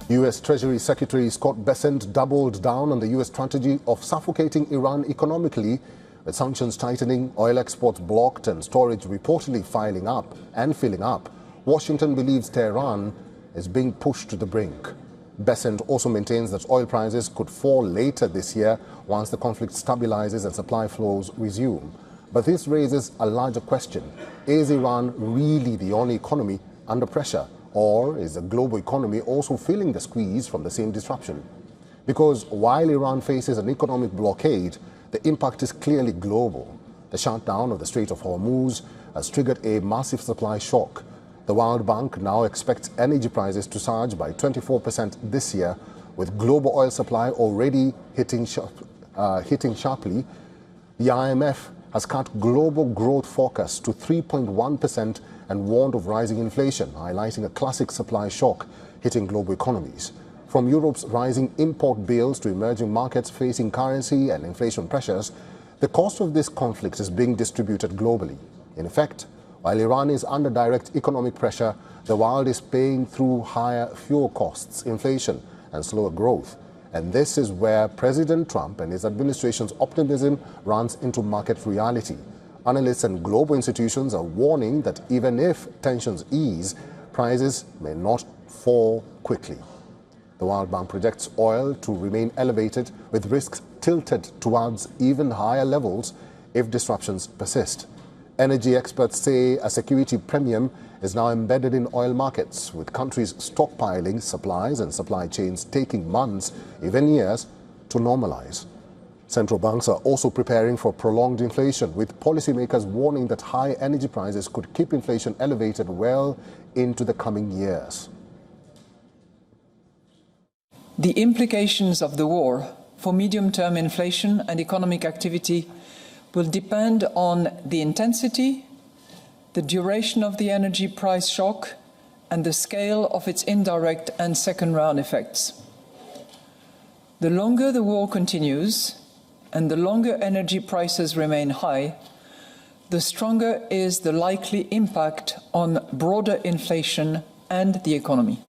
U.S. Treasury Secretary Scott Bessent doubled down on the U.S. strategy of suffocating Iran economically, with sanctions tightening, oil exports blocked and storage reportedly filling up. Washington believes Tehran is being pushed to the brink. Bessent also maintains that oil prices could fall later this year once the conflict stabilizes and supply flows resume. But this raises a larger question. Is Iran really the only economy under pressure? Or is the global economy also feeling the squeeze from the same disruption? Because while Iran faces an economic blockade, the impact is clearly global. The shutdown of the Strait of Hormuz has triggered a massive supply shock. The World Bank now expects energy prices to surge by 24% this year, with global oil supply already hitting sharply. The IMF has cut global growth forecasts to 3.1% and warned of rising inflation, highlighting a classic supply shock hitting global economies. From Europe's rising import bills to emerging markets facing currency and inflation pressures, the cost of this conflict is being distributed globally. In effect, while Iran is under direct economic pressure, the world is paying through higher fuel costs, inflation, and slower growth. And this is where President Trump and his administration's optimism runs into market reality. Analysts and global institutions are warning that even if tensions ease, prices may not fall quickly. The World Bank projects oil to remain elevated, with risks tilted towards even higher levels if disruptions persist. Energy experts say a security premium is now embedded in oil markets, with countries stockpiling supplies and supply chains taking months, even years, to normalize. Central banks are also preparing for prolonged inflation, with policymakers warning that high energy prices could keep inflation elevated well into the coming years. The implications of the war for medium-term inflation and economic activity will depend on the intensity, the duration of the energy price shock, and the scale of its indirect and second-round effects. The longer the war continues, and the longer energy prices remain high, the stronger is the likely impact on broader inflation and the economy.